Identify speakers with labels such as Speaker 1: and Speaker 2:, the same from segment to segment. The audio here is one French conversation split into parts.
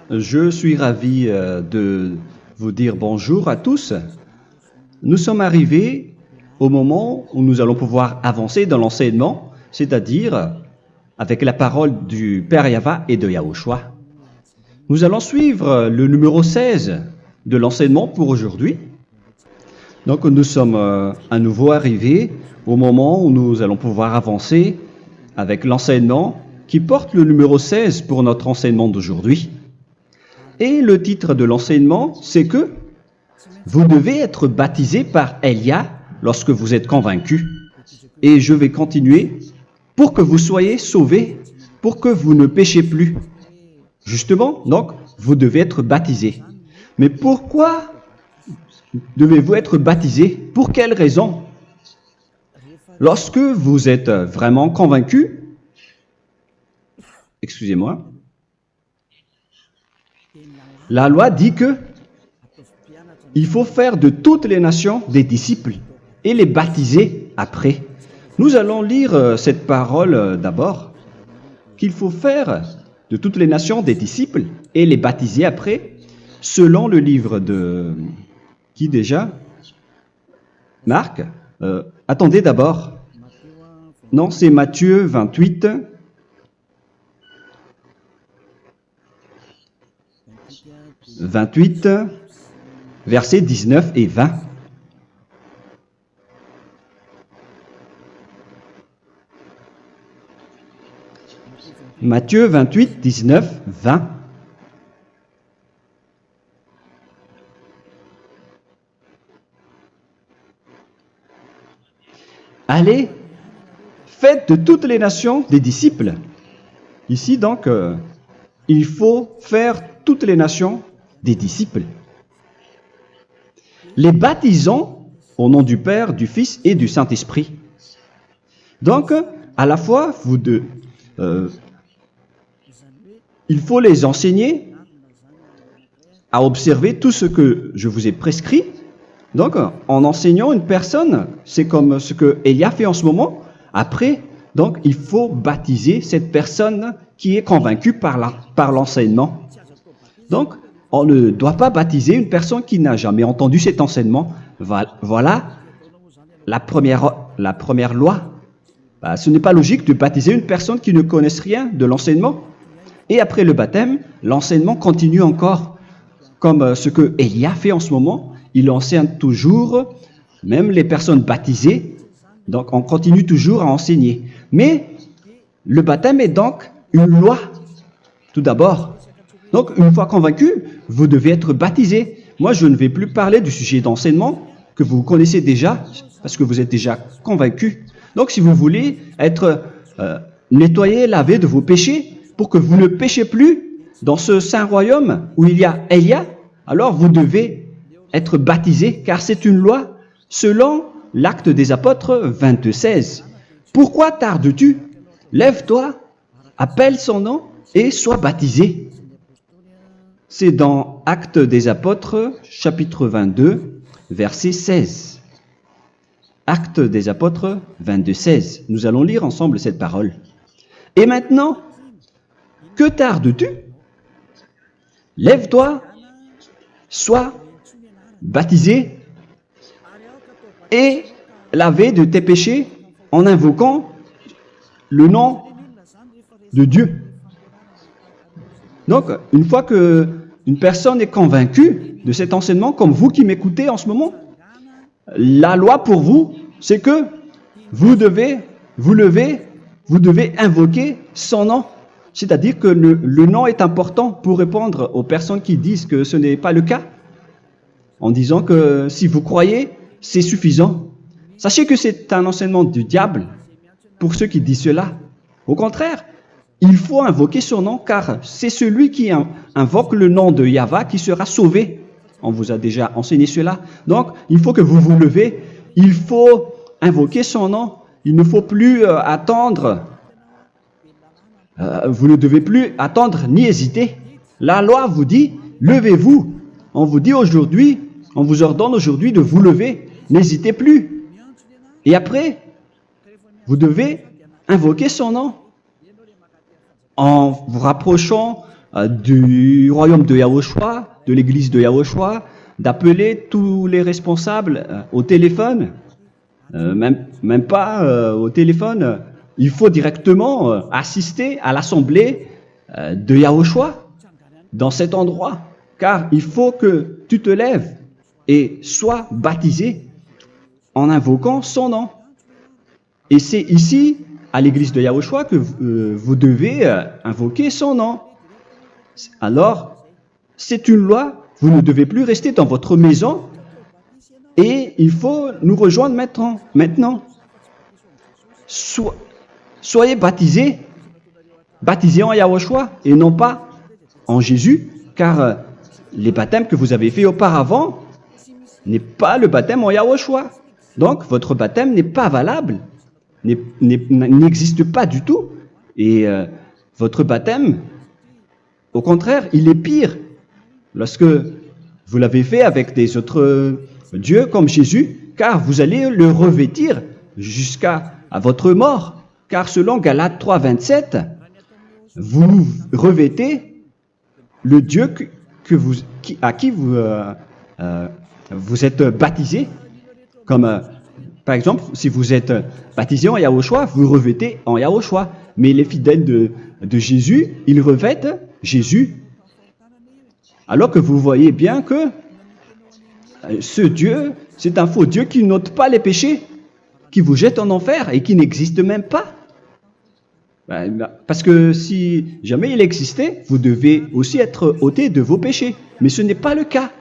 Speaker 1: Je suis ravi de vous dire bonjour à tous. Nous sommes arrivés au moment où nous allons pouvoir avancer dans l'enseignement, c'est-à-dire avec la parole du Père Yava et de Yahushua. Nous allons suivre le numéro 16 de l'enseignement pour aujourd'hui. Donc nous sommes à nouveau arrivés au moment où nous allons pouvoir avancer avec l'enseignement qui porte le numéro 16 pour notre enseignement d'aujourd'hui. Et le titre de l'enseignement, c'est que vous devez être baptisé par Elia lorsque vous êtes convaincu. Et je vais continuer pour que vous soyez sauvés, pour que vous ne péchez plus. Justement, donc, vous devez être baptisé. Mais pourquoi devez-vous être baptisé? Pour quelle raison? Lorsque vous êtes vraiment convaincu, excusez-moi, la loi dit que il faut faire de toutes les nations des disciples et les baptiser après. Nous allons lire cette parole d'abord, qu'il faut faire de toutes les nations des disciples et les baptiser après, selon le livre de... Qui déjà? Marc. Attendez d'abord. Non, c'est Matthieu 28. Versets 19 et 20. Matthieu 28, 19, 20. Allez, faites de toutes les nations des disciples. Ici, donc, il faut faire toutes les nations des disciples. Les baptisons au nom du Père, du Fils et du Saint-Esprit. Donc, à la fois, il faut les enseigner à observer tout ce que je vous ai prescrit. Donc, en enseignant une personne, c'est comme ce que Elia fait en ce moment. Après, donc, il faut baptiser cette personne qui est convaincue par l'enseignement. Donc, on ne doit pas baptiser une personne qui n'a jamais entendu cet enseignement. Voilà la première loi. Ce n'est pas logique de baptiser une personne qui ne connaisse rien de l'enseignement. Et après le baptême, l'enseignement continue encore, comme ce que Elia fait en ce moment. Il enseigne toujours, même les personnes baptisées. Donc, on continue toujours à enseigner. Mais le baptême est donc une loi, tout d'abord. Donc, une fois convaincu, vous devez être baptisé. Moi, je ne vais plus parler du sujet d'enseignement que vous connaissez déjà, parce que vous êtes déjà convaincu. Donc, si vous voulez être nettoyé, lavé de vos péchés, pour que vous ne péchez plus dans ce saint royaume où il y a Elia, alors vous devez être baptisé, car c'est une loi selon l'Acte des Apôtres 22:16. Pourquoi tardes-tu? Lève-toi, appelle son nom et sois baptisé. C'est dans Actes des Apôtres, chapitre 22, verset 16. Actes des Apôtres 22:16. Nous allons lire ensemble cette parole. Et maintenant, que tardes-tu? Lève-toi, sois baptisé et lavé de tes péchés en invoquant le nom de Dieu. Donc, une fois qu'une personne est convaincue de cet enseignement, comme vous qui m'écoutez en ce moment, la loi pour vous, c'est que vous devez invoquer son nom. C'est-à-dire que le nom est important pour répondre aux personnes qui disent que ce n'est pas le cas, en disant que si vous croyez, c'est suffisant. Sachez que c'est un enseignement du diable pour ceux qui disent cela. Au contraire, il faut invoquer son nom, car c'est celui qui invoque le nom de Yahva qui sera sauvé. On vous a déjà enseigné cela. Donc, il faut que vous vous levez, il faut invoquer son nom. Il ne faut plus attendre. Vous ne devez plus attendre ni hésiter. La loi vous dit, levez-vous. On vous dit aujourd'hui, on vous ordonne aujourd'hui de vous lever. N'hésitez plus. Et après, vous devez invoquer son nom en vous rapprochant du royaume de Yahushua, de l'église de Yahushua, d'appeler tous les responsables au téléphone, même pas au téléphone. Il faut directement assister à l'assemblée de Yahushua dans cet endroit, car il faut que tu te lèves et sois baptisé en invoquant son nom. Et c'est ici, à l'église de Yahushua, que vous devez invoquer son nom. Alors, c'est une loi, vous ne devez plus rester dans votre maison et il faut nous rejoindre maintenant. Soyez baptisés en Yahushua et non pas en Jésus, car les baptêmes que vous avez faits auparavant n'est pas le baptême en Yahushua. Donc, votre baptême n'est pas valable, n'existe pas du tout. Et votre baptême, au contraire, il est pire. Lorsque vous l'avez fait avec des autres dieux comme Jésus, car vous allez le revêtir jusqu'à votre mort. Car selon Galates 3, 27, vous revêtez le Dieu à qui vous êtes baptisé. Comme par exemple, si vous êtes baptisé en Yahushua, vous revêtez en Yahushua. Mais les fidèles de Jésus, ils revêtent Jésus. Alors que vous voyez bien que ce Dieu, c'est un faux Dieu qui n'ôte pas les péchés, qui vous jette en enfer et qui n'existe même pas. Parce que si jamais il existait, vous devez aussi être ôté de vos péchés. Mais ce n'est pas le cas.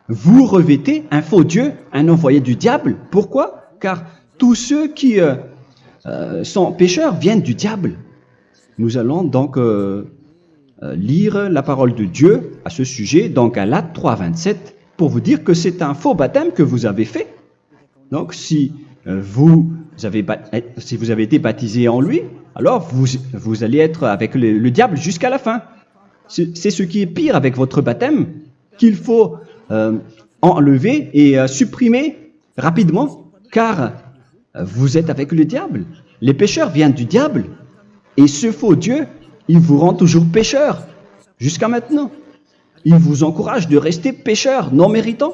Speaker 1: Vous revêtez un faux Dieu, un envoyé du diable. Pourquoi? Car tous ceux qui sont pécheurs viennent du diable. Nous allons donc lire la parole de Dieu à ce sujet dans Galates 3, 27 pour vous dire que c'est un faux baptême que vous avez fait. Donc si vous avez été baptisé en lui, alors vous allez être avec le diable jusqu'à la fin. C'est ce qui est pire avec votre baptême qu'il faut enlever et supprimer rapidement, car vous êtes avec le diable. Les pécheurs viennent du diable et ce faux Dieu, il vous rend toujours pécheur jusqu'à maintenant. Il vous encourage de rester pécheur non méritant.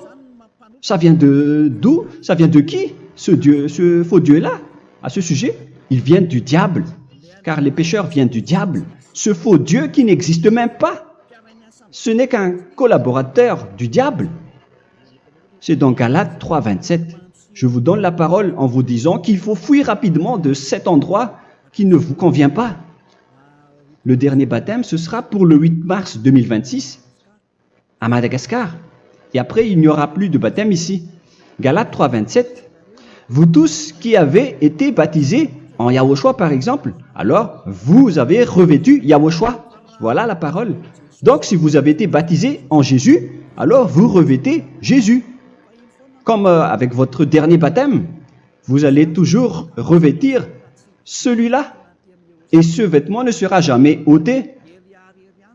Speaker 1: Ça vient d'où? Ça vient de qui? Ce faux Dieu-là, à ce sujet, ils viennent du diable, car les pécheurs viennent du diable. Ce faux Dieu qui n'existe même pas, ce n'est qu'un collaborateur du diable. C'est dans Galates 3, 27. Je vous donne la parole en vous disant qu'il faut fuir rapidement de cet endroit qui ne vous convient pas. Le dernier baptême, ce sera pour le 8 mars 2026 à Madagascar. Et après, il n'y aura plus de baptême ici. Galates 3, 27. Vous tous qui avez été baptisés en Yahushua, par exemple, alors vous avez revêtu Yahushua. Voilà la parole. Donc, si vous avez été baptisés en Jésus, alors vous revêtez Jésus. Comme avec votre dernier baptême, vous allez toujours revêtir celui-là. Et ce vêtement ne sera jamais ôté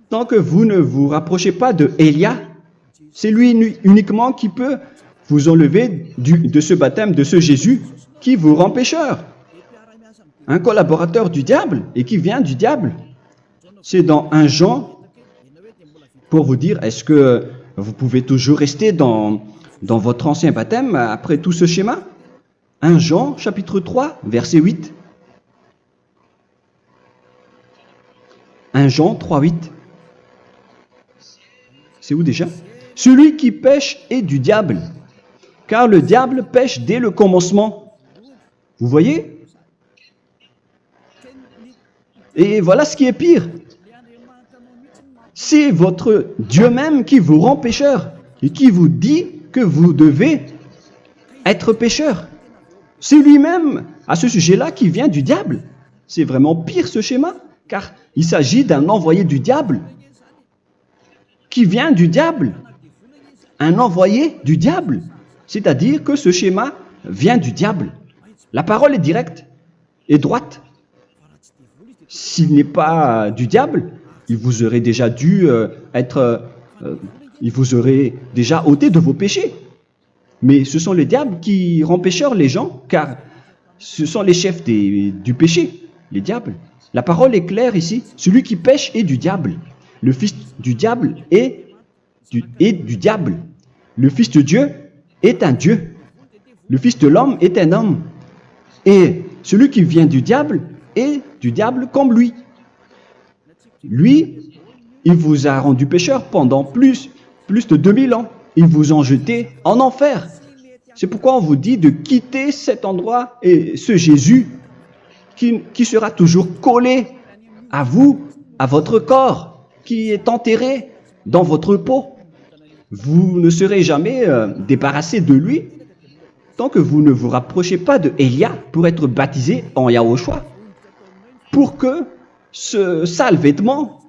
Speaker 1: tant que vous ne vous rapprochez pas de Élia. C'est lui uniquement qui peut vous enlever de ce baptême, de ce Jésus qui vous rend pécheur. Un collaborateur du diable et qui vient du diable. C'est dans 1 Jean, pour vous dire, est-ce que vous pouvez toujours rester dans votre ancien baptême après tout ce schéma? 1 Jean, chapitre 3, verset 8. 1 Jean 3, 8. C'est où déjà? Celui qui pêche est du diable, car le diable pêche dès le commencement. Vous voyez? Et voilà ce qui est pire. C'est votre Dieu même qui vous rend pécheur et qui vous dit que vous devez être pécheur. C'est lui-même, à ce sujet-là, qui vient du diable. C'est vraiment pire ce schéma, car il s'agit d'un envoyé du diable qui vient du diable. Un envoyé du diable. C'est-à-dire que ce schéma vient du diable. La parole est directe et droite. S'il n'est pas du diable, il vous aurait déjà dû il vous aurait déjà ôté de vos péchés. Mais ce sont les diables qui rendent pécheurs les gens, car ce sont les chefs du péché, les diables. La parole est claire ici. Celui qui pêche est du diable. le fils du diable est du diable. Le fils de Dieu est un Dieu. Le fils de l'homme est un homme. Et celui qui vient du diable est du diable comme lui. Lui, il vous a rendu pécheur pendant plus de 2000 ans. Il vous a jeté en enfer. C'est pourquoi on vous dit de quitter cet endroit et ce Jésus qui sera toujours collé à vous, à votre corps, qui est enterré dans votre peau. Vous ne serez jamais débarrassé de lui tant que vous ne vous rapprochez pas de Élia pour être baptisé en Yahushua, pour que ce sale vêtement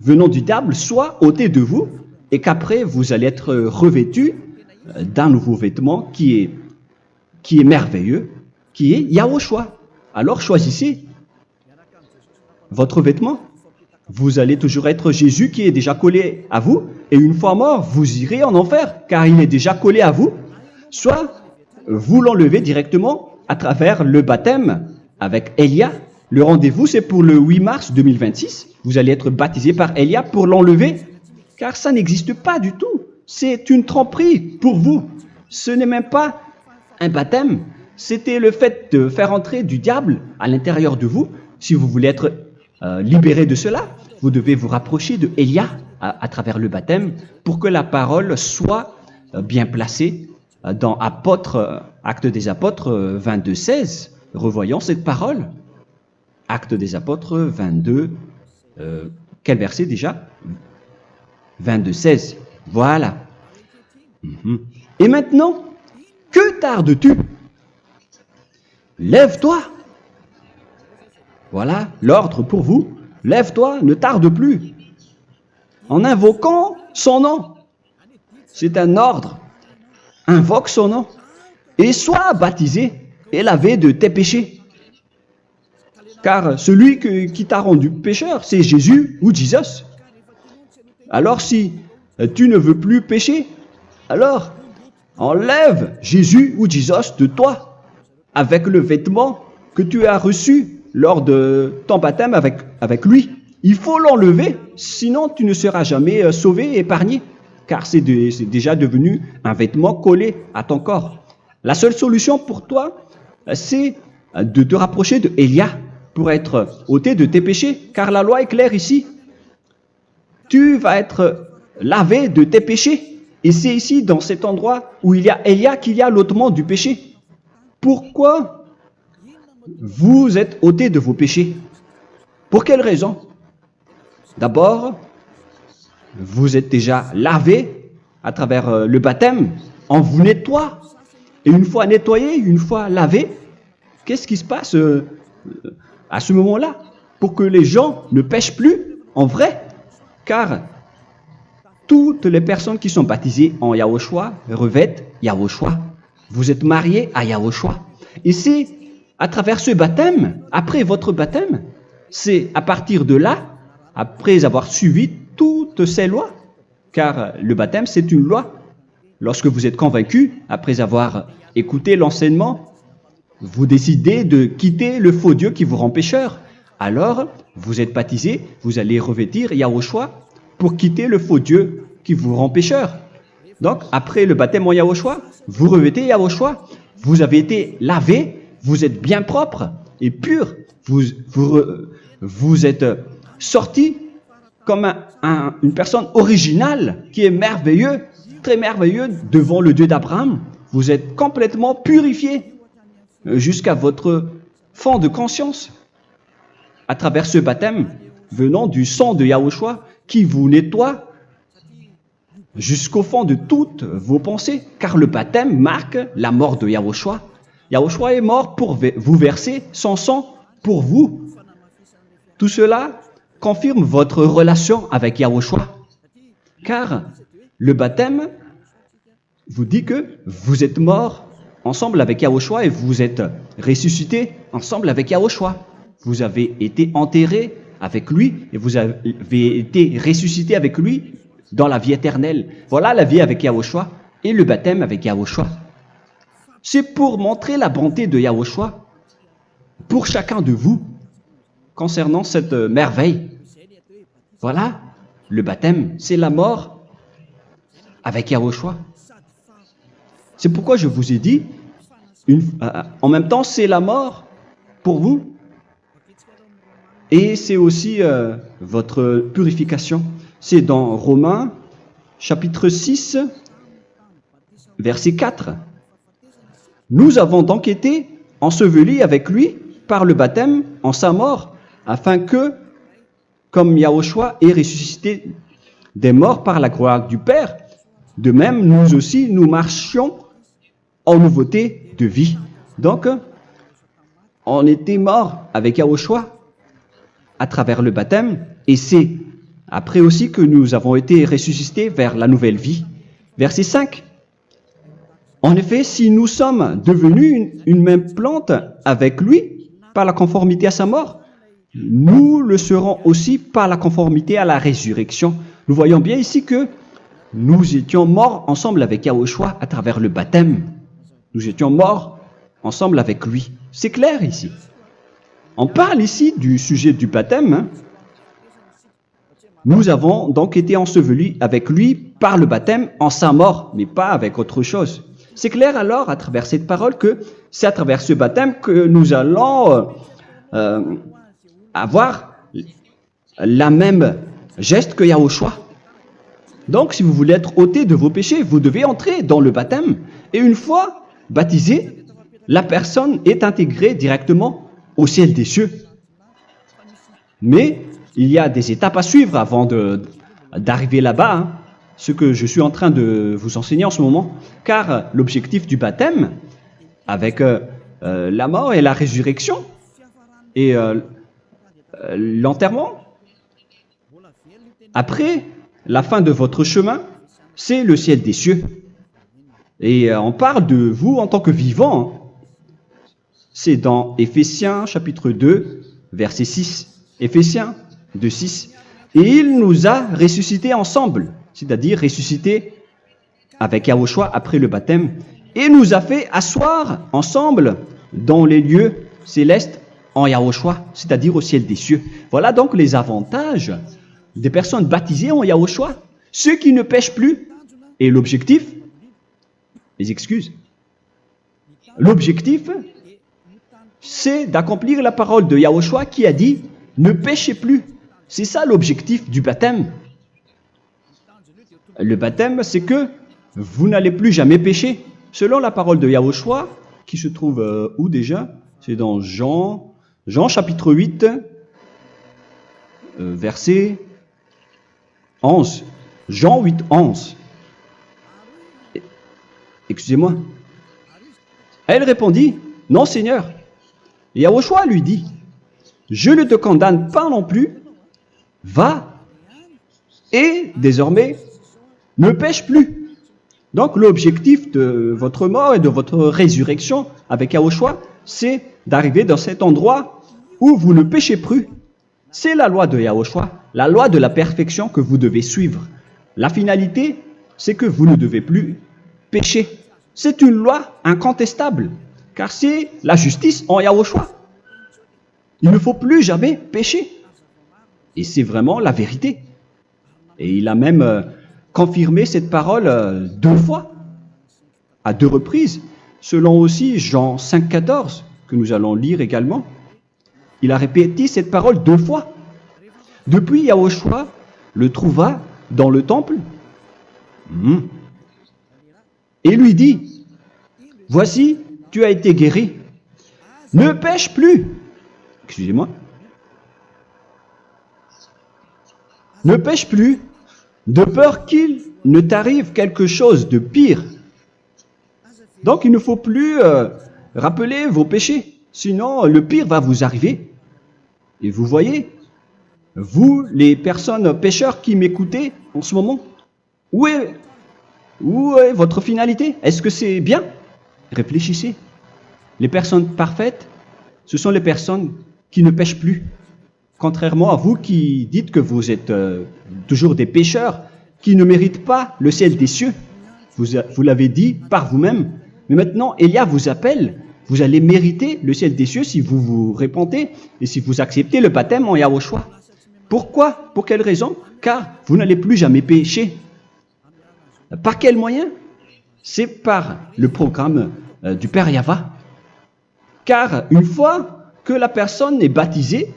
Speaker 1: venant du diable soit ôté de vous et qu'après vous allez être revêtu d'un nouveau vêtement qui est merveilleux, qui est Yahushua. Alors choisissez votre vêtement. Vous allez toujours être Jésus qui est déjà collé à vous, et une fois mort, vous irez en enfer, car il est déjà collé à vous. Soit vous l'enlevez directement à travers le baptême avec Élia. Le rendez-vous, c'est pour le 8 mars 2026. Vous allez être baptisé par Élia pour l'enlever, car ça n'existe pas du tout. C'est une tromperie pour vous. Ce n'est même pas un baptême. C'était le fait de faire entrer du diable à l'intérieur de vous. Si vous voulez être libéré de cela, vous devez vous rapprocher de Élia à travers le baptême pour que la parole soit bien placée dans Actes des Apôtres 22:16. Revoyons cette parole. Actes des Apôtres 22, quel verset déjà? 22:16. Voilà. Et maintenant, que tardes-tu? Lève-toi. Voilà l'ordre pour vous. Lève-toi, ne tarde plus. En invoquant son nom. C'est un ordre. Invoque son nom. Et sois baptisé et lavé de tes péchés. Car celui qui t'a rendu pécheur, c'est Jésus ou Jesus. Alors si tu ne veux plus pécher, alors enlève Jésus ou Jesus de toi avec le vêtement que tu as reçu lors de ton baptême avec lui. Il faut l'enlever, sinon tu ne seras jamais sauvé, épargné, car c'est déjà devenu un vêtement collé à ton corps. La seule solution pour toi, c'est de te rapprocher de Élia pour être ôté de tes péchés, car la loi est claire ici. Tu vas être lavé de tes péchés, et c'est ici, dans cet endroit où il y a Élia, qu'il y a l'ôtement du péché. Pourquoi vous êtes ôté de vos péchés? Pour quelle raison? D'abord, vous êtes déjà lavé à travers le baptême. On vous nettoie. Et une fois nettoyé, une fois lavé, qu'est-ce qui se passe à ce moment-là? Pour que les gens ne pêchent plus en vrai. Car toutes les personnes qui sont baptisées en Yahushua revêtent Yahushua. Vous êtes mariés à Yahushua. Et c'est à travers ce baptême, après votre baptême, c'est à partir de là, après avoir suivi toutes ces lois, car le baptême c'est une loi. Lorsque vous êtes convaincu, après avoir écouté l'enseignement, vous décidez de quitter le faux Dieu qui vous rend pécheur. Alors, vous êtes baptisé, vous allez revêtir Yahushua pour quitter le faux Dieu qui vous rend pécheur. Donc, après le baptême en Yahushua, vous revêtez Yahushua. Vous avez été lavé, vous êtes bien propre et pur. Vous êtes sorti comme une personne originale qui est merveilleux, très merveilleux devant le Dieu d'Abraham. Vous êtes complètement purifié jusqu'à votre fond de conscience à travers ce baptême venant du sang de Yahushua qui vous nettoie jusqu'au fond de toutes vos pensées, car le baptême marque la mort de Yahushua. Yahushua est mort pour vous verser son sang pour vous. Tout cela confirme votre relation avec Yahushua, car le baptême vous dit que vous êtes mort ensemble avec Yahushua et vous êtes ressuscité ensemble avec Yahushua. Vous avez été enterré avec lui et vous avez été ressuscité avec lui dans la vie éternelle. Voilà la vie avec Yahushua et le baptême avec Yahushua. C'est pour montrer la bonté de Yahushua pour chacun de vous concernant cette merveille. Voilà le baptême, c'est la mort avec Yahushua. C'est pourquoi je vous ai dit, en même temps, c'est la mort pour vous et c'est aussi votre purification. C'est dans Romains, chapitre 6, verset 4. Nous avons donc été ensevelis avec lui par le baptême en sa mort, afin que, comme Yahushua est ressuscité des morts par la gloire du Père, de même, nous aussi, nous marchions en nouveauté de vie. Donc, on était morts avec Yahushua à travers le baptême, et c'est après aussi que nous avons été ressuscités vers la nouvelle vie. Verset 5. En effet, si nous sommes devenus une même plante avec lui par la conformité à sa mort, nous le serons aussi par la conformité à la résurrection. Nous voyons bien ici que nous étions morts ensemble avec Yahushua à travers le baptême. Nous étions morts ensemble avec lui. C'est clair ici. On parle ici du sujet du baptême. Nous avons donc été ensevelis avec lui par le baptême en sa mort, mais pas avec autre chose. C'est clair alors à travers cette parole que c'est à travers ce baptême que nous allons avoir la même geste que Yahushua. Donc si vous voulez être ôté de vos péchés, vous devez entrer dans le baptême. Et une fois baptisé, la personne est intégrée directement au ciel des cieux. Mais il y a des étapes à suivre avant d'arriver là-bas, hein, ce que je suis en train de vous enseigner en ce moment, car l'objectif du baptême, avec la mort et la résurrection, et l'enterrement, après la fin de votre chemin, c'est le ciel des cieux. Et on parle de vous en tant que vivant. C'est dans Éphésiens chapitre 2, verset 6. Éphésiens 2, 6. Et il nous a ressuscités ensemble, c'est-à-dire ressuscités avec Yahushua après le baptême, et nous a fait asseoir ensemble dans les lieux célestes en Yahushua, c'est-à-dire au ciel des cieux. Voilà donc les avantages des personnes baptisées en Yahushua, ceux qui ne pêchent plus. Et l'objectif, les excuses, l'objectif, c'est d'accomplir la parole de Yahushua qui a dit « Ne péchez plus ». C'est ça l'objectif du baptême. Le baptême, c'est que vous n'allez plus jamais pécher. Selon la parole de Yahushua, qui se trouve où déjà? C'est dans Jean chapitre 8, verset 11. Jean 8, 11. Excusez-moi. Elle répondit, « Non, Seigneur. » Et Yahushua lui dit, « Je ne te condamne pas non plus. Va et désormais ne pêche plus. » Donc l'objectif de votre mort et de votre résurrection avec Yahushua, c'est d'arriver dans cet endroit où vous ne péchez plus. C'est la loi de Yahushua, la loi de la perfection que vous devez suivre. La finalité, c'est que vous ne devez plus pécher. C'est une loi incontestable, car c'est la justice en Yahushua. Il ne faut plus jamais pécher. Et c'est vraiment la vérité. Et il a même confirmé cette parole 2 fois, à 2 reprises, selon aussi Jean 5, 14, que nous allons lire également. Il a répété cette parole 2 fois. Depuis, Yahushua le trouva dans le temple et lui dit, « Voici, tu as été guéri. Ne pêche plus. » Excusez-moi. Ne pêche plus, de peur qu'il ne t'arrive quelque chose de pire. Donc il ne faut plus rappeler vos péchés, sinon le pire va vous arriver. Et vous voyez, vous, les personnes pécheurs qui m'écoutez en ce moment, où est votre finalité? Est-ce que c'est bien? Réfléchissez. Les personnes parfaites, ce sont les personnes qui ne pêchent plus. Contrairement à vous qui dites que vous êtes toujours des pécheurs, qui ne méritent pas le ciel des cieux. Vous l'avez dit par vous-même. Mais maintenant, Élia vous appelle. Vous allez mériter le ciel des cieux si vous vous repentez et si vous acceptez le baptême en Yahushua. Pourquoi? Pour quelle raison? Car vous n'allez plus jamais pécher. Par quel moyen? C'est par le programme du Père Yahva. Car une fois que la personne est baptisée,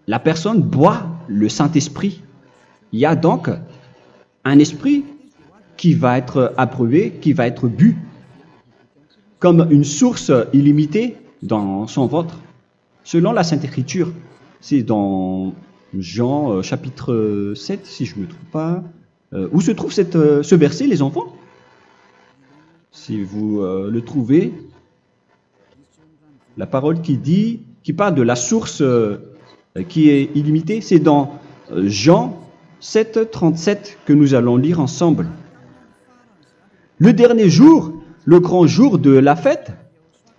Speaker 1: la personne boit le Saint-Esprit. Il y a donc un esprit qui va être approuvé, qui va être bu, comme une source illimitée dans son ventre, selon la Sainte Écriture. C'est dans Jean chapitre 7, si je ne me trompe pas. Où se trouve ce verset, les enfants? Si vous le trouvez, la parole qui parle de la source qui est illimitée, c'est dans Jean 7, 37 que nous allons lire ensemble. Le dernier jour, le grand jour de la fête,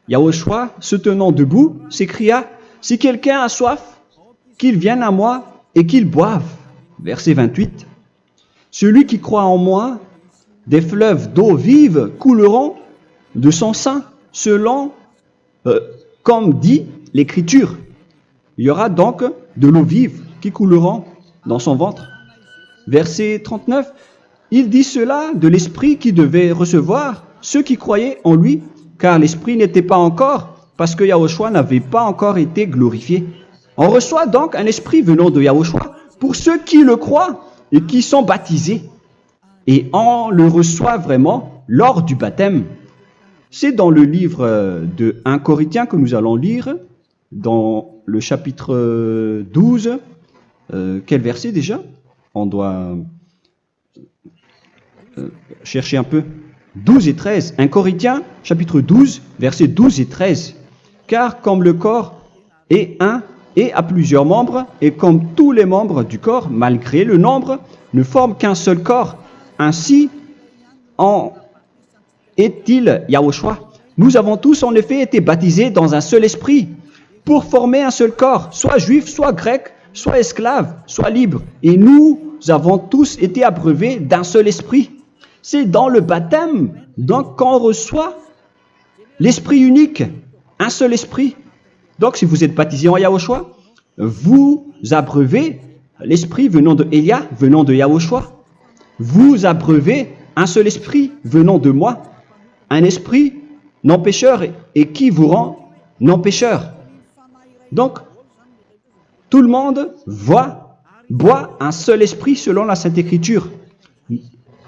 Speaker 1: Yahushua, se tenant debout, s'écria, « Si quelqu'un a soif, qu'il vienne à moi et qu'il boive. » Verset 28. « Celui qui croit en moi, des fleuves d'eau vive couleront de son sein, selon, comme dit l'Écriture. » Il y aura donc de l'eau vive qui couleront dans son ventre. Verset 39. Il dit cela de l'Esprit qui devait recevoir ceux qui croyaient en lui, car l'Esprit n'était pas encore, parce que Yahushua n'avait pas encore été glorifié. On reçoit donc un Esprit venant de Yahushua pour ceux qui le croient et qui sont baptisés. Et on le reçoit vraiment lors du baptême. C'est dans le livre de 1 Corinthiens que nous allons lire, dans le chapitre 12. Quel verset déjà? On doit chercher un peu. 12 et 13. 1 Corinthiens, chapitre 12, versets 12 et 13. Car comme le corps est un et a plusieurs membres, et comme tous les membres du corps, malgré le nombre, ne forment qu'un seul corps, ainsi en est-il Yahushua. Nous avons tous en effet été baptisés dans un seul esprit, pour former un seul corps, soit juif, soit grec, soit esclave, soit libre. Et nous avons tous été abreuvés d'un seul esprit. C'est dans le baptême, donc, qu'on reçoit l'esprit unique, un seul esprit. Donc, si vous êtes baptisé en Yahushua, vous abreuvez l'esprit venant de Elia, venant de Yahushua. Vous abreuvez un seul esprit venant de moi, un esprit non pécheur et qui vous rend non pécheur. Donc, tout le monde boit un seul esprit selon la Sainte Écriture.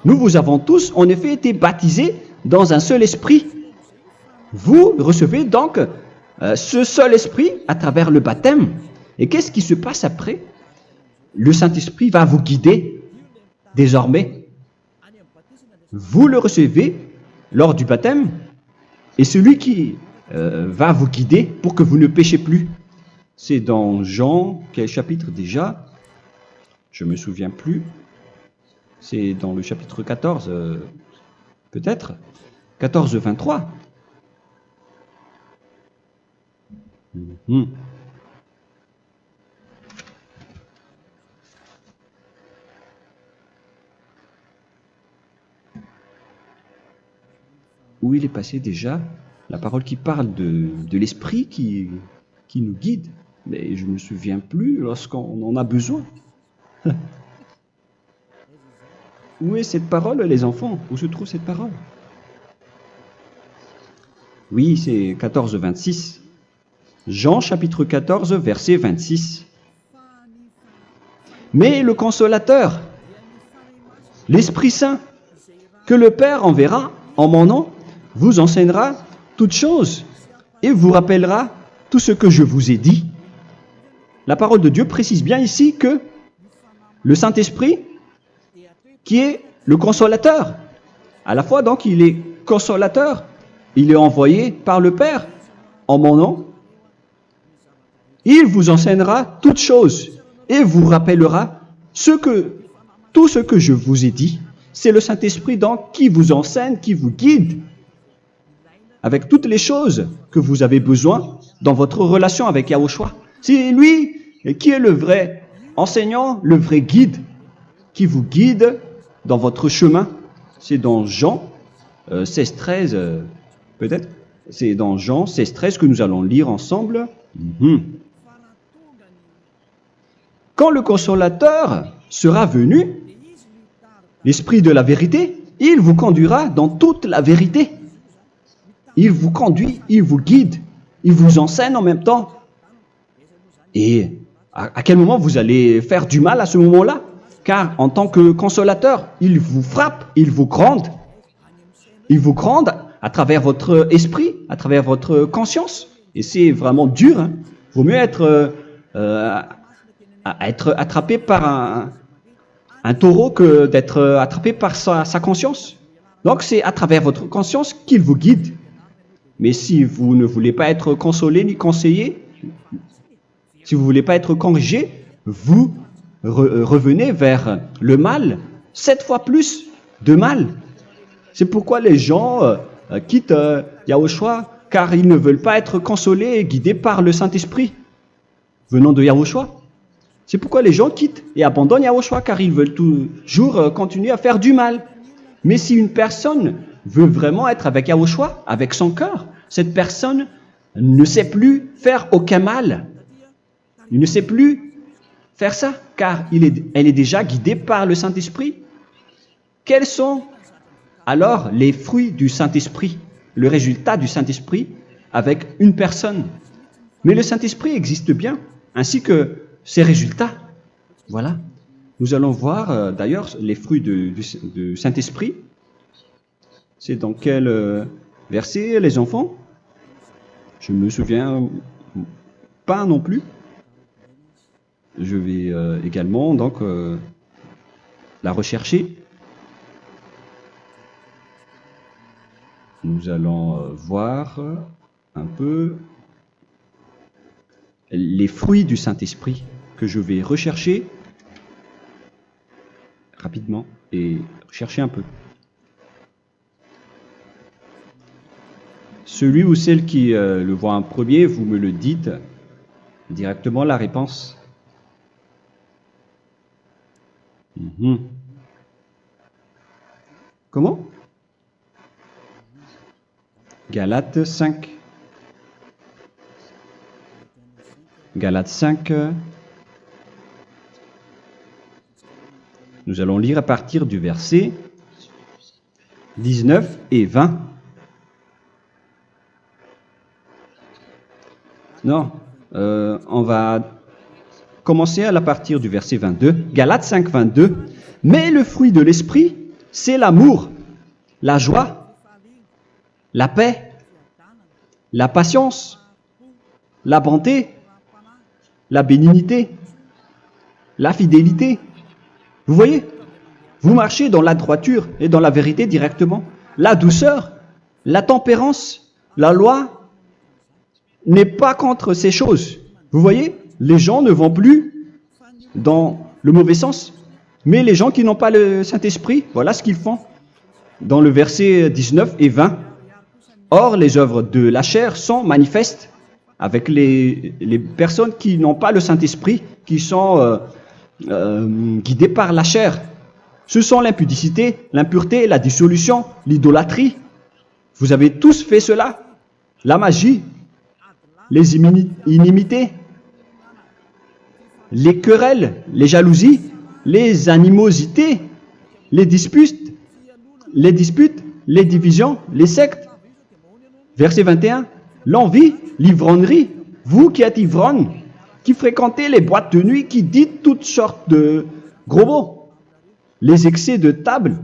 Speaker 1: Nous avons tous en effet été baptisés dans un seul esprit. Vous recevez donc ce seul esprit à travers le baptême. Et qu'est-ce qui se passe après? Le Saint-Esprit va vous guider désormais. Vous le recevez lors du baptême et celui qui va vous guider pour que vous ne péchez plus. C'est dans Jean, quel chapitre déjà? Je ne me souviens plus. C'est dans le chapitre 14, peut-être. 14, 23. Où il est passé déjà? La parole qui parle de l'esprit qui nous guide. Mais je ne me souviens plus lorsqu'on en a besoin. Où est cette parole, les enfants? Où se trouve cette parole? Oui, c'est 14, 26. Jean chapitre 14, verset 26. Mais le consolateur, l'Esprit Saint, que le Père enverra en mon nom, vous enseignera toutes choses et vous rappellera tout ce que je vous ai dit. La parole de Dieu précise bien ici que le Saint-Esprit, qui est le consolateur, à la fois donc il est consolateur, il est envoyé par le Père en mon nom, il vous enseignera toutes choses et vous rappellera tout ce que je vous ai dit. C'est le Saint-Esprit donc qui vous enseigne, qui vous guide avec toutes les choses que vous avez besoin dans votre relation avec Yahushua. C'est lui qui est le vrai enseignant, le vrai guide, qui vous guide dans votre chemin. C'est dans Jean 16, 13, peut-être. C'est dans Jean 16, 13 que nous allons lire ensemble. quand le consolateur sera venu, l'Esprit de la vérité, il vous conduira dans toute la vérité. Il vous conduit, il vous guide, il vous enseigne en même temps. Et à quel moment vous allez faire du mal à ce moment-là? Car en tant que consolateur, il vous frappe, il vous gronde. Il vous gronde à travers votre esprit, à travers votre conscience. Et c'est vraiment dur. Hein. Vaut mieux être attrapé par un taureau que d'être attrapé par sa conscience. Donc c'est à travers votre conscience qu'il vous guide. Mais si vous ne voulez pas être consolé ni conseillé, si vous ne voulez pas être corrigé, vous revenez vers le mal, 7 fois plus de mal. C'est pourquoi les gens quittent Yahushua, car ils ne veulent pas être consolés et guidés par le Saint-Esprit venant de Yahushua. C'est pourquoi les gens quittent et abandonnent Yahushua, car ils veulent toujours continuer à faire du mal. Mais si une personne veut vraiment être avec Yahushua, avec son cœur, cette personne ne sait plus faire aucun mal. Il ne sait plus faire ça, car elle est déjà guidée par le Saint-Esprit. Quels sont alors les fruits du Saint-Esprit, le résultat du Saint-Esprit avec une personne? Mais le Saint-Esprit existe bien, ainsi que ses résultats. Voilà. Nous allons voir d'ailleurs les fruits du Saint-Esprit. C'est dans quel verset, les enfants? Je ne me souviens pas non plus. Je vais également donc la rechercher. Nous allons voir un peu les fruits du Saint-Esprit que je vais rechercher rapidement et chercher un peu. Celui ou celle qui le voit en premier, vous me le dites directement la réponse. Comment? Galates 5. Galates 5. Nous allons lire à partir du verset 19 et 20. Non, on va commencer à partir du verset 22. Galates 5, 22. Mais le fruit de l'esprit, c'est l'amour, la joie, la paix, la patience, la bonté, la bénignité, la fidélité. Vous voyez? Vous marchez dans la droiture et dans la vérité directement. La douceur, la tempérance, la loi n'est pas contre ces choses. Vous voyez? Les gens ne vont plus dans le mauvais sens. Mais les gens qui n'ont pas le Saint-Esprit, voilà ce qu'ils font. Dans le verset 19 et 20. Or, les œuvres de la chair sont manifestes avec les personnes qui n'ont pas le Saint-Esprit, qui sont guidées par la chair. Ce sont l'impudicité, l'impureté, la dissolution, l'idolâtrie. Vous avez tous fait cela. La magie, les inimités, les querelles, les jalousies, les animosités, les disputes, les divisions, les sectes. Verset 21, l'envie, l'ivrognerie, vous qui êtes ivrognes, qui fréquentez les boîtes de nuit, qui dites toutes sortes de gros mots, les excès de table.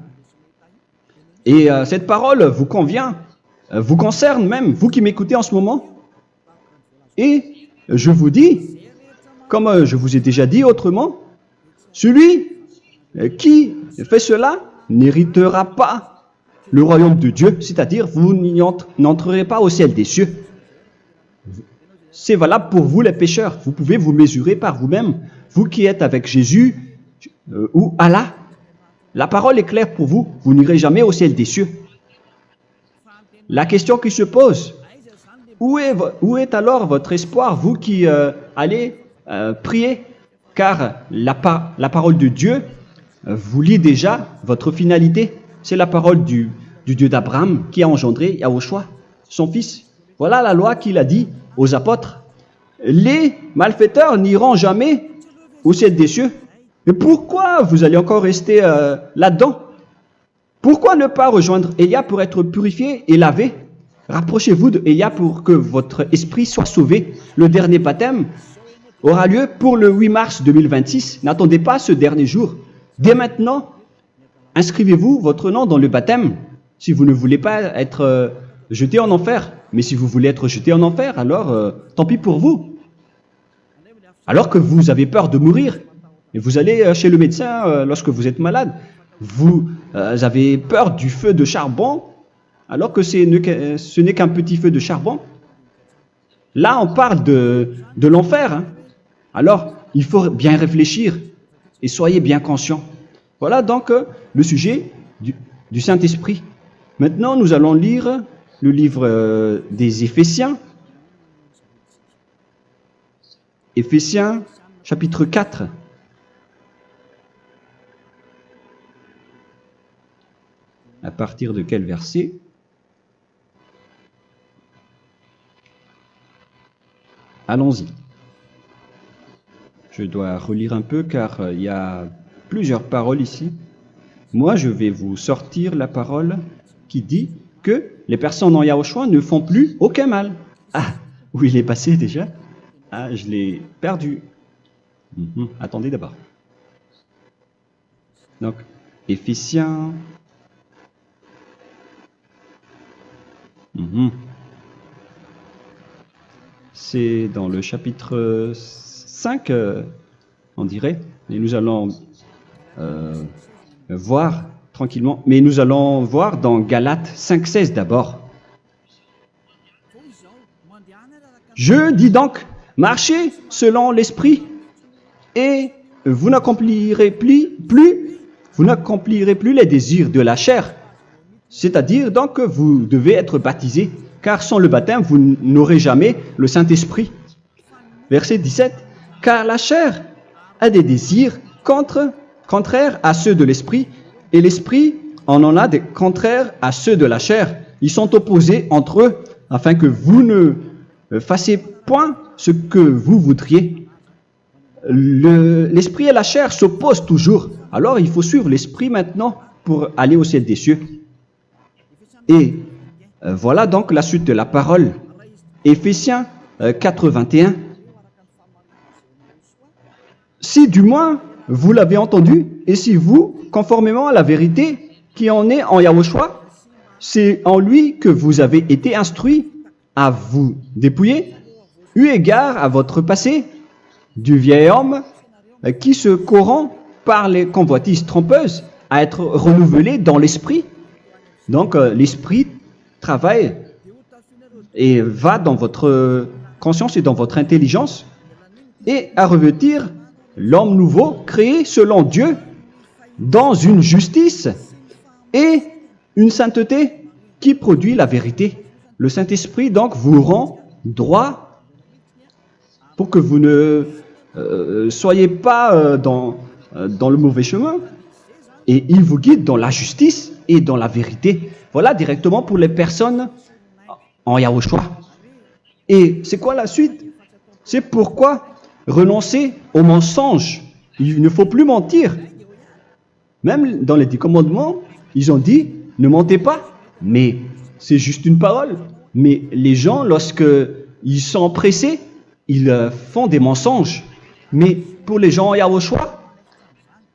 Speaker 1: Et cette parole vous convient, vous concerne même, vous qui m'écoutez en ce moment. Et je vous dis, comme je vous ai déjà dit autrement, celui qui fait cela n'héritera pas le royaume de Dieu, c'est-à-dire vous n'entrerez pas au ciel des cieux. C'est valable pour vous les pécheurs. Vous pouvez vous mesurer par vous-même, vous qui êtes avec Jésus ou Allah. La parole est claire pour vous, vous n'irez jamais au ciel des cieux. La question qui se pose, où est alors votre espoir, vous qui allez prier? Car la parole de Dieu vous lit déjà votre finalité. C'est la parole du Dieu d'Abraham qui a engendré Yahushua, son fils. Voilà la loi qu'il a dit aux apôtres. Les malfaiteurs n'iront jamais au ciel des cieux. Mais pourquoi vous allez encore rester là-dedans? Pourquoi ne pas rejoindre Élia pour être purifié et lavé? Rapprochez-vous d'Élia pour que votre esprit soit sauvé. Le dernier baptême aura lieu pour le 8 mars 2026. N'attendez pas ce dernier jour. Dès maintenant, inscrivez-vous votre nom dans le baptême si vous ne voulez pas être jeté en enfer. Mais si vous voulez être jeté en enfer, alors tant pis pour vous. Alors que vous avez peur de mourir, et vous allez chez le médecin lorsque vous êtes malade, vous avez peur du feu de charbon, alors que ce n'est qu'un petit feu de charbon. Là, on parle de l'enfer. Hein. Alors, il faut bien réfléchir et soyez bien conscients. Voilà donc le sujet du Saint-Esprit. Maintenant, nous allons lire le livre des Éphésiens. Éphésiens, chapitre 4. À partir de quel verset? Allons-y. Je dois relire un peu car il y a plusieurs paroles ici. Moi, je vais vous sortir la parole qui dit que les personnes en Yahushua ne font plus aucun mal. Ah, où il est passé déjà? Ah, je l'ai perdu. Attendez d'abord. Donc, Éphésiens. C'est dans le chapitre 5, on dirait. Et nous allons voir tranquillement. Mais nous allons voir dans Galates 5,16 d'abord. Je dis donc, marchez selon l'esprit, et vous n'accomplirez plus les désirs de la chair. C'est-à-dire donc que vous devez être baptisé, car sans le baptême, vous n'aurez jamais le Saint-Esprit. Verset 17. Car la chair a des désirs contraires à ceux de l'esprit, et l'esprit en a des contraires à ceux de la chair. Ils sont opposés entre eux, afin que vous ne fassiez point ce que vous voudriez. L'esprit et la chair s'opposent toujours. Alors il faut suivre l'esprit maintenant pour aller au ciel des cieux. Et voilà donc la suite de la parole. Éphésiens 4:21. Si du moins vous l'avez entendu, et si vous, conformément à la vérité qui en est en Yahushua, c'est en lui que vous avez été instruits à vous dépouiller, eu égard à votre passé, du vieil homme qui se corrompt par les convoitises trompeuses, à être renouvelé dans l'esprit. Donc l'esprit travaille et va dans votre conscience et dans votre intelligence, et à revêtir l'homme nouveau créé selon Dieu dans une justice et une sainteté qui produit la vérité. Le Saint-Esprit donc vous rend droit pour que vous ne soyez pas dans le mauvais chemin, et il vous guide dans la justice et dans la vérité. Voilà directement pour les personnes en Yahushua. Et c'est quoi la suite? C'est pourquoi renoncer au mensonge. Il ne faut plus mentir. Même dans les 10 commandements, ils ont dit ne mentez pas. Mais c'est juste une parole. Mais les gens, lorsque ils sont pressés, ils font des mensonges. Mais pour les gens en Yahushua,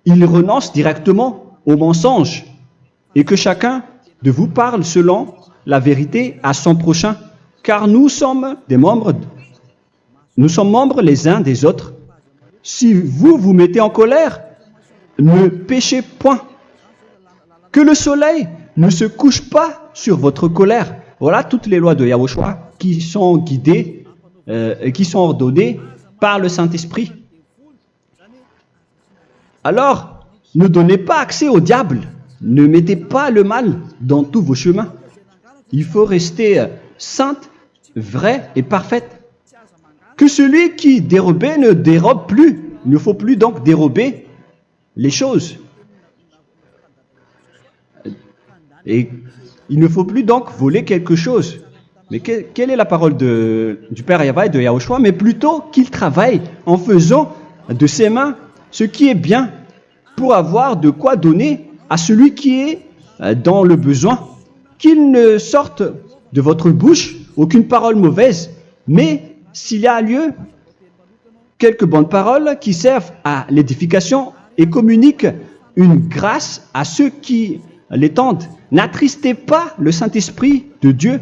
Speaker 1: ils renoncent directement au mensonge. Et que chacun de vous parle selon la vérité à son prochain. Car nous sommes membres les uns des autres. Si vous vous mettez en colère, ne péchez point. Que le soleil ne se couche pas sur votre colère. Voilà toutes les lois de Yahushua qui sont guidées et qui sont ordonnées par le Saint-Esprit. Alors, ne donnez pas accès au diable. Ne mettez pas le mal dans tous vos chemins. Il faut rester sainte, vraie et parfaite. Que celui qui dérobait ne dérobe plus. Il ne faut plus donc dérober les choses. Et il ne faut plus donc voler quelque chose. Mais quelle est la parole du Père Yahweh et de Yahushua? Mais plutôt qu'il travaille en faisant de ses mains ce qui est bien pour avoir de quoi donner à celui qui est dans le besoin. Qu'il ne sorte de votre bouche aucune parole mauvaise, mais s'il y a lieu, quelques bonnes paroles qui servent à l'édification et communiquent une grâce à ceux qui l'étendent. N'attristez pas le Saint-Esprit de Dieu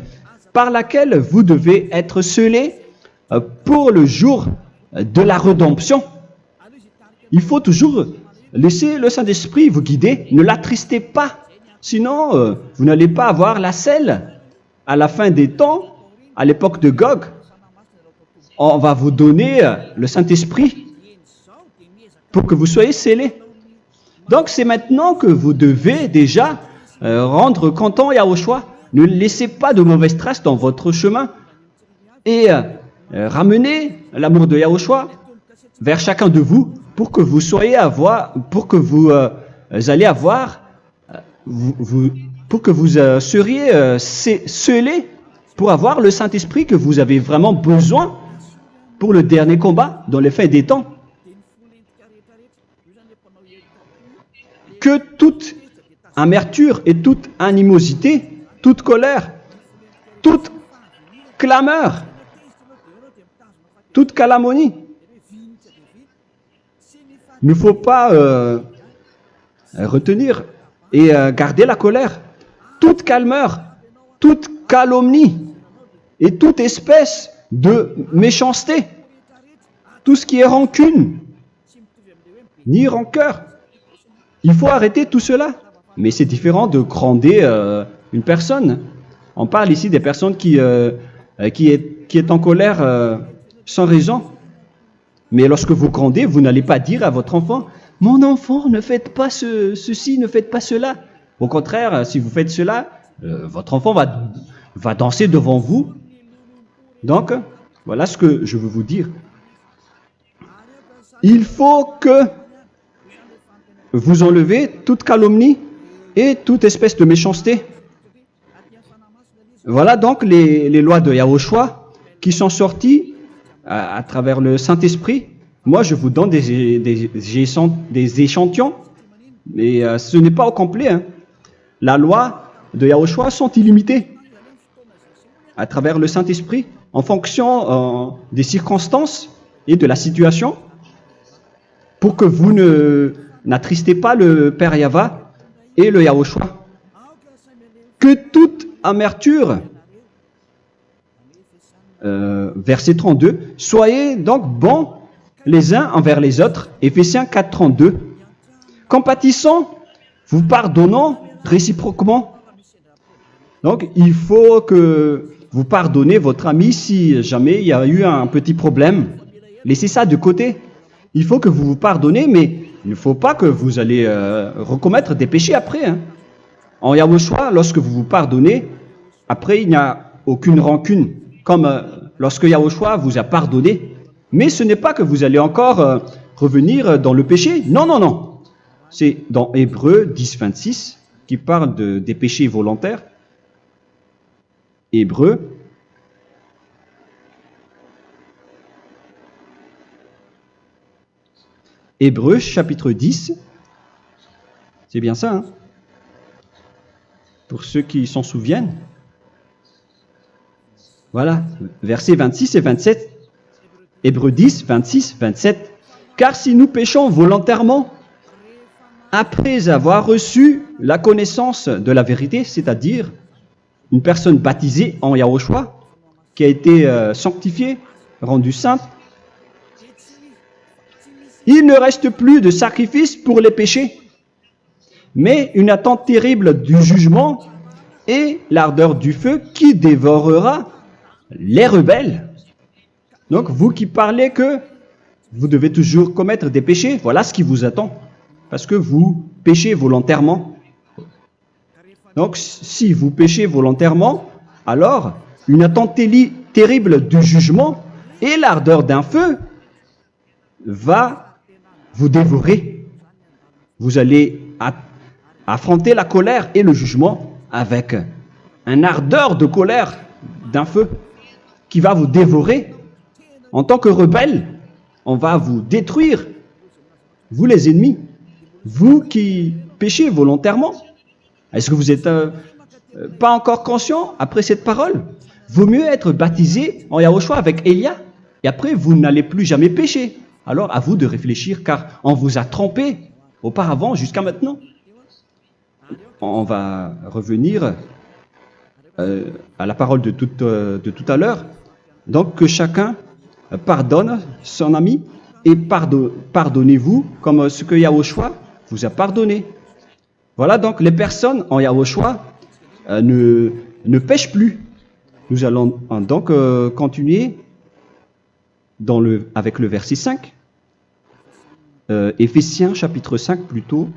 Speaker 1: par laquelle vous devez être scellés pour le jour de la rédemption. Il faut toujours laisser le Saint-Esprit vous guider. Ne l'attristez pas, sinon vous n'allez pas avoir la selle. À la fin des temps, à l'époque de Gog, on va vous donner le Saint-Esprit pour que vous soyez scellés. Donc c'est maintenant que vous devez déjà rendre content Yahushua. Ne laissez pas de mauvaises traces dans votre chemin et ramenez l'amour de Yahushua vers chacun de vous pour que vous soyez pour que vous seriez scellés pour avoir le Saint-Esprit que vous avez vraiment besoin pour le dernier combat dans les fins des temps. Que toute amertume et toute animosité, toute colère, toute clameur, toute calomnie, il ne faut pas retenir et garder la colère. Toute calmeur, toute calomnie et toute espèce de méchanceté, tout ce qui est rancune, ni rancœur. Il faut arrêter tout cela. Mais c'est différent de gronder une personne. On parle ici des personnes qui est en colère sans raison. Mais lorsque vous grondez, vous n'allez pas dire à votre enfant « Mon enfant, ne faites pas ceci, ne faites pas cela ». Au contraire, si vous faites cela, votre enfant va danser devant vous. Donc, voilà ce que je veux vous dire. Il faut que vous enlevez toute calomnie et toute espèce de méchanceté. Voilà donc les lois de Yahushua qui sont sorties à travers le Saint-Esprit. Moi, je vous donne des échantillons, mais ce n'est pas au complet. Hein. La loi de Yahushua sont illimitées à travers le Saint-Esprit en fonction des circonstances et de la situation pour que vous n'attristez pas le Père Yahva et le Yahushua. Que toute amertume, verset 32, soyez donc bons les uns envers les autres, Éphésiens 4, 32. Compatissant, vous pardonnant réciproquement. Donc, il faut que vous pardonnez votre ami si jamais il y a eu un petit problème. Laissez ça de côté. Il faut que vous vous pardonnez, mais il ne faut pas que vous allez recommettre des péchés après. Hein. En Yahushua, lorsque vous vous pardonnez, après il n'y a aucune rancune, comme lorsque Yahushua vous a pardonné. Mais ce n'est pas que vous allez encore revenir dans le péché. Non, non, non. C'est dans Hébreux 10, 26 qui parle des péchés volontaires. Hébreux. Hébreux chapitre 10. C'est bien ça, hein? Pour ceux qui s'en souviennent. Voilà, versets 26 et 27. Hébreux 10, 26, 27. Car si nous péchons volontairement, après avoir reçu la connaissance de la vérité, c'est-à-dire une personne baptisée en Yahushua, qui a été sanctifiée, rendue sainte, il ne reste plus de sacrifice pour les péchés, mais une attente terrible du jugement et l'ardeur du feu qui dévorera les rebelles. Donc, vous qui parlez que vous devez toujours commettre des péchés, voilà ce qui vous attend, parce que vous péchez volontairement. Donc, si vous péchez volontairement, alors une attente terrible du jugement et l'ardeur d'un feu va vous dévorer. Vous allez affronter la colère et le jugement avec un ardeur de colère d'un feu qui va vous dévorer. En tant que rebelle, on va vous détruire vous les ennemis, vous qui péchez volontairement. Est-ce que vous n'êtes pas encore conscient après cette parole? Vaut mieux être baptisé en Yahushua avec Elia, et après vous n'allez plus jamais pécher. Alors à vous de réfléchir, car on vous a trompé auparavant jusqu'à maintenant. On va revenir à la parole de tout à l'heure. Donc que chacun pardonne son ami et pardonnez-vous comme ce que Yahushua vous a pardonné. Voilà donc les personnes en Yahushua ne pêchent plus. Nous allons donc continuer avec le verset 5. Éphésiens chapitre 5 plutôt.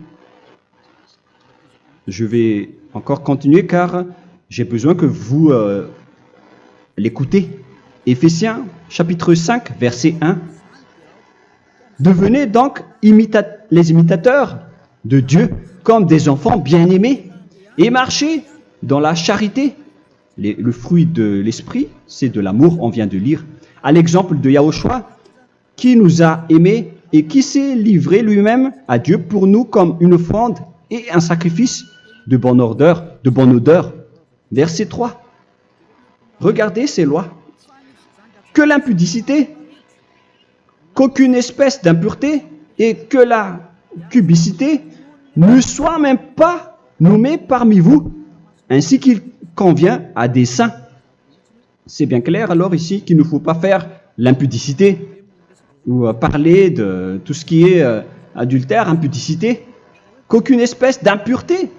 Speaker 1: Je vais encore continuer car j'ai besoin que vous l'écoutez. Éphésiens chapitre 5 verset 1. Devenez donc les imitateurs de Dieu comme des enfants bien-aimés et marchez dans la charité. Le fruit de l'esprit, c'est de l'amour, on vient de lire, à l'exemple de Yahushua qui nous a aimés et qui s'est livré lui-même à Dieu pour nous comme une offrande et un sacrifice de bonne odeur. Verset 3. Regardez ces lois. Que l'impudicité, qu'aucune espèce d'impureté et que la cubicité ne soit même pas nommée parmi vous, ainsi qu'il convient à des saints. C'est bien clair alors ici qu'il ne faut pas faire l'impudicité ou parler de tout ce qui est adultère, impudicité, qu'aucune espèce d'impureté,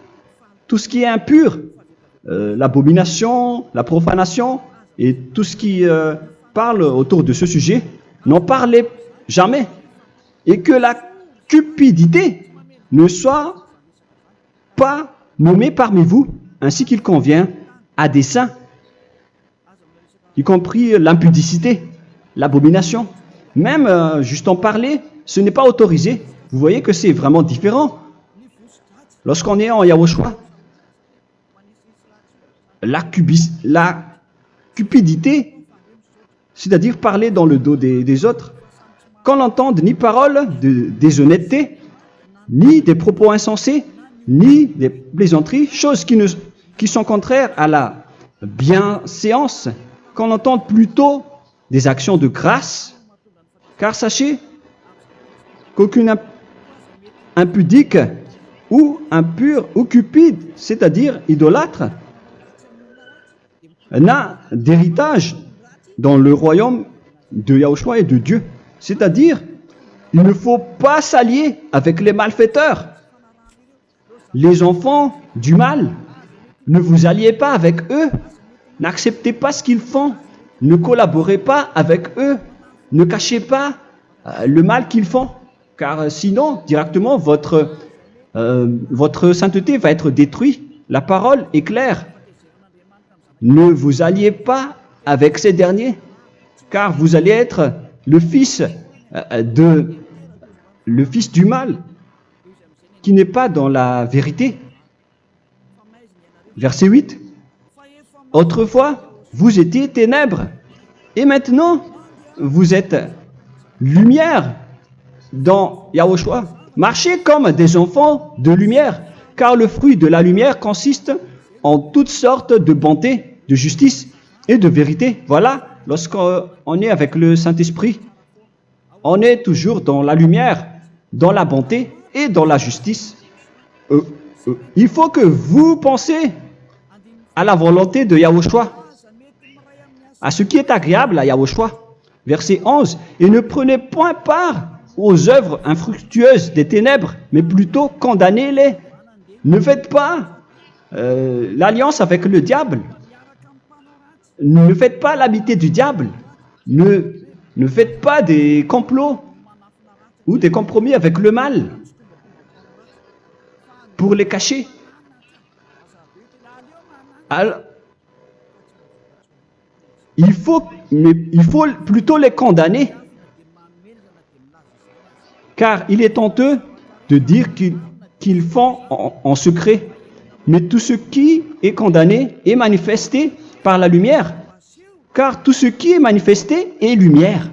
Speaker 1: tout ce qui est impur, l'abomination, la profanation et tout ce qui parle autour de ce sujet, n'en parlez jamais. Et que la cupidité ne soit pas nommée parmi vous, ainsi qu'il convient à des saints, y compris l'impudicité, l'abomination. Même juste en parler, ce n'est pas autorisé. Vous voyez que c'est vraiment différent. Lorsqu'on est en Yahushua, la cupidité, c'est-à-dire parler dans le dos des autres, qu'on n'entende ni parole de déshonnêteté, ni des propos insensés, ni des plaisanteries, choses qui sont contraires à la bienséance, qu'on entende plutôt des actions de grâce, car sachez qu'aucune impudique ou impure ou cupide, c'est-à-dire idolâtre, n'a d'héritage dans le royaume de Yahushua et de Dieu. C'est-à-dire, il ne faut pas s'allier avec les malfaiteurs. Les enfants du mal, ne vous alliez pas avec eux. N'acceptez pas ce qu'ils font. Ne collaborez pas avec eux. Ne cachez pas le mal qu'ils font. Car sinon, directement, votre sainteté va être détruite. La parole est claire. Ne vous alliez pas avec ces derniers, car vous allez être le fils du mal, qui n'est pas dans la vérité. Verset 8. Autrefois, vous étiez ténèbres, et maintenant, vous êtes lumière dans Yahushua. Marchez comme des enfants de lumière, car le fruit de la lumière consiste en toutes sortes de bonté, de justice et de vérité. Voilà, lorsqu'on est avec le Saint-Esprit, on est toujours dans la lumière, dans la bonté et dans la justice. Il faut que vous pensiez à la volonté de Yahushua, à ce qui est agréable à Yahushua. Verset 11. Et ne prenez point part aux œuvres infructueuses des ténèbres, mais plutôt condamnez-les. Ne faites pas l'alliance avec le diable. Ne faites pas l'amitié du diable. Ne faites pas des complots ou des compromis avec le mal pour les cacher. Alors, il faut plutôt les condamner, car il est honteux de dire qu'ils font en secret. Mais tout ce qui est condamné est manifesté par la lumière, car tout ce qui est manifesté est lumière.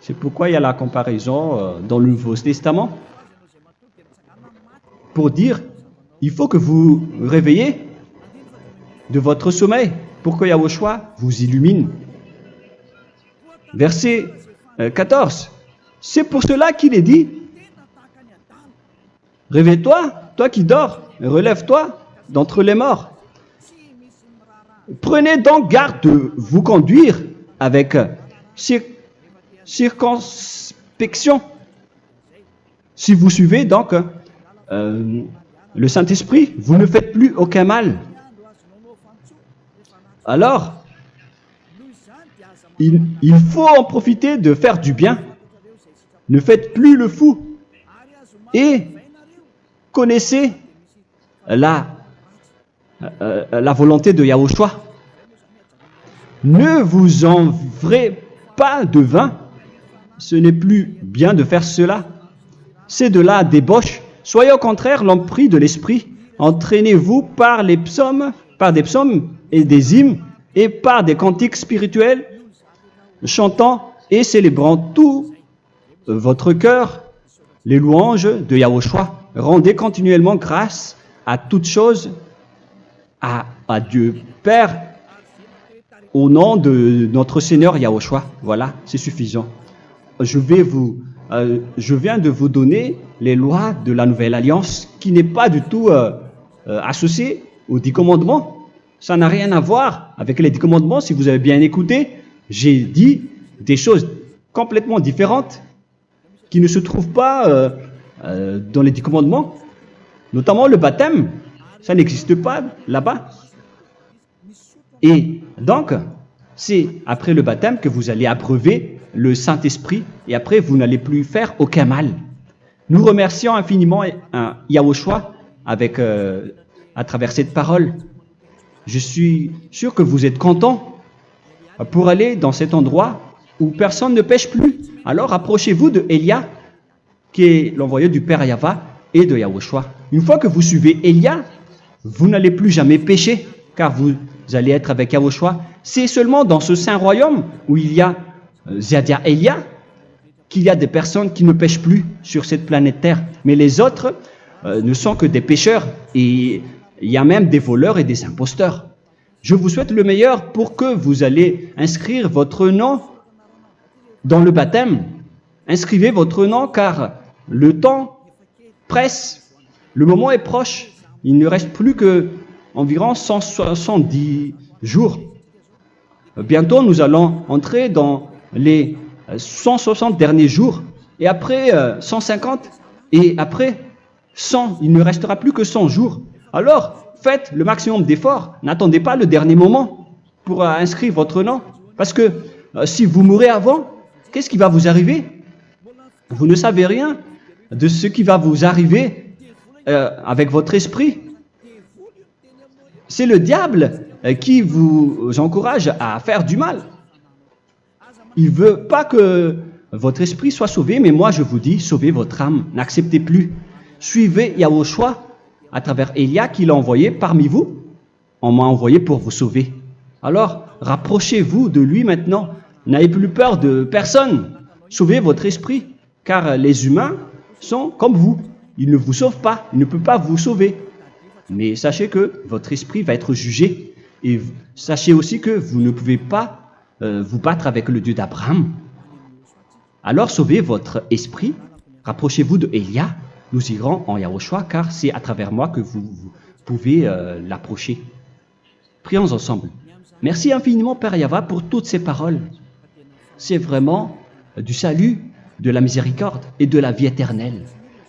Speaker 1: C'est pourquoi il y a la comparaison dans le Nouveau Testament. Pour dire, il faut que vous réveillez de votre sommeil pour que Yahushua vous illumine. Verset 14. C'est pour cela qu'il est dit, réveille-toi, toi qui dors, relève-toi d'entre les morts. Prenez donc garde de vous conduire avec circonspection. Si vous suivez donc le Saint-Esprit, vous ne faites plus aucun mal. Alors, il faut en profiter de faire du bien. Ne faites plus le fou. Et connaissez la volonté de Yahushua. Ne vous envrez pas de vin. Ce n'est plus bien de faire cela. C'est de la débauche. Soyez au contraire l'empris de l'esprit. Entraînez-vous par des psaumes et des hymnes et par des cantiques spirituels, chantant et célébrant tout votre cœur les louanges de Yahushua. Rendez continuellement grâce à toutes choses à Dieu Père au nom de notre Seigneur Yahushua. Voilà, c'est suffisant. Je viens de vous donner les lois de la Nouvelle Alliance qui n'est pas du tout associée aux 10 commandements. Ça n'a rien à voir avec les 10 commandements. Si vous avez bien écouté, j'ai dit des choses complètement différentes qui ne se trouvent pas dans les 10 commandements. Notamment le baptême, ça n'existe pas là-bas. Et donc, c'est après le baptême que vous allez abreuver le Saint-Esprit et après vous n'allez plus faire aucun mal. Nous remercions infiniment Yahushua à travers cette parole. Je suis sûr que vous êtes contents pour aller dans cet endroit où personne ne pêche plus. Alors approchez-vous de Élia, qui est l'envoyé du Père Yahva et de Yahushua. Une fois que vous suivez Élia, vous n'allez plus jamais pécher, car vous allez être avec Yahushua. C'est seulement dans ce saint royaume où il y a Ziadia Elia qu'il y a des personnes qui ne pêchent plus sur cette planète Terre. Mais les autres ne sont que des pécheurs et il y a même des voleurs et des imposteurs. Je vous souhaite le meilleur pour que vous allez inscrire votre nom dans le baptême. Inscrivez votre nom car le temps presse, le moment est proche. Il ne reste plus que environ 170 jours. Bientôt, nous allons entrer dans les 160 derniers jours, et après 150, et après 100. Il ne restera plus que 100 jours. Alors, faites le maximum d'efforts. N'attendez pas le dernier moment pour inscrire votre nom. Parce que si vous mourrez avant, qu'est-ce qui va vous arriver? Vous ne savez rien de ce qui va vous arriver avec votre esprit. C'est le diable qui vous encourage à faire du mal. Il ne veut pas que votre esprit soit sauvé, mais moi je vous dis, sauvez votre âme, n'acceptez plus. Suivez Yahushua à travers Élia qu'il a envoyé parmi vous. On m'a envoyé pour vous sauver. Alors, rapprochez-vous de lui maintenant. N'ayez plus peur de personne. Sauvez votre esprit, car les humains sont comme vous. Ils ne vous sauvent pas, ils ne peuvent pas vous sauver. Mais sachez que votre esprit va être jugé. Et sachez aussi que vous ne pouvez pas vous battre avec le Dieu d'Abraham. Alors sauvez votre esprit, rapprochez-vous de Élia, nous irons en Yahushua, car c'est à travers moi que vous pouvez l'approcher. Prions ensemble. Merci infiniment, Père Yahva, pour toutes ces paroles. C'est vraiment du salut, de la miséricorde et de la vie éternelle.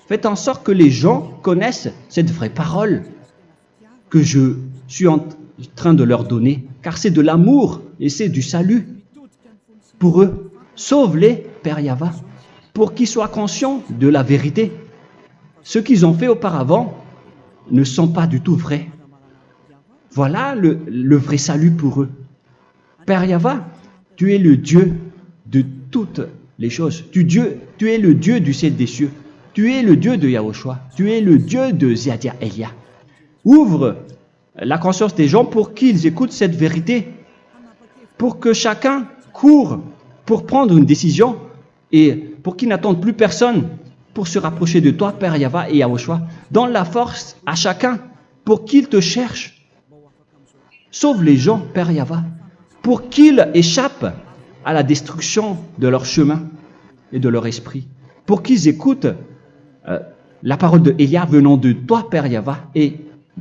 Speaker 1: Faites en sorte que les gens connaissent cette vraie parole que je suis en train de leur donner, car c'est de l'amour et c'est du salut pour eux. Sauve-les, Père Yahva, pour qu'ils soient conscients de la vérité. Ce qu'ils ont fait auparavant ne sont pas du tout vrais. Voilà le vrai salut pour eux. Père Yahva, tu es le Dieu de toutes les choses. Tu es le Dieu du ciel des cieux. Tu es le Dieu de Yahushua. Tu es le Dieu de Ziadia Elia. Ouvre la conscience des gens pour qu'ils écoutent cette vérité, pour que chacun court pour prendre une décision et pour qu'ils n'attendent plus personne pour se rapprocher de toi, Père Yahweh et Yahushua. Donne la force à chacun pour qu'ils te cherchent. Sauve les gens, Père Yahweh, pour qu'ils échappent à la destruction de leur chemin et de leur esprit, pour qu'ils écoutent la parole de Élia venant de toi, Père Yahweh, et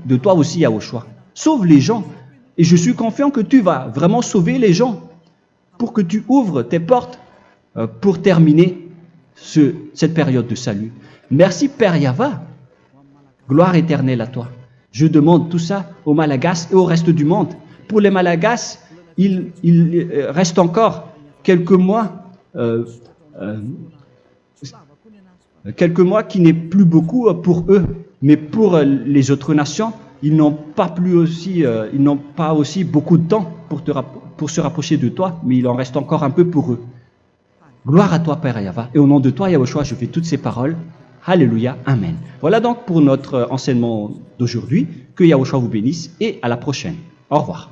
Speaker 1: de toi aussi, Yahushua. Sauve les gens, et je suis confiant que tu vas vraiment sauver les gens, pour que tu ouvres tes portes pour terminer cette période de salut. Merci, Père Yahweh. Gloire éternelle à toi. Je demande tout ça aux Malagasy et au reste du monde. Pour les Malagasy, il reste encore quelques mois qui n'est plus beaucoup pour eux. Mais pour les autres nations, ils n'ont pas aussi beaucoup de temps pour se rapprocher de toi, mais il en reste encore un peu pour eux. Gloire à toi, Père Yahweh. Et au nom de toi, Yahushua, je fais toutes ces paroles. Alléluia, Amen. Voilà donc pour notre enseignement d'aujourd'hui. Que Yahushua vous bénisse et à la prochaine. Au revoir.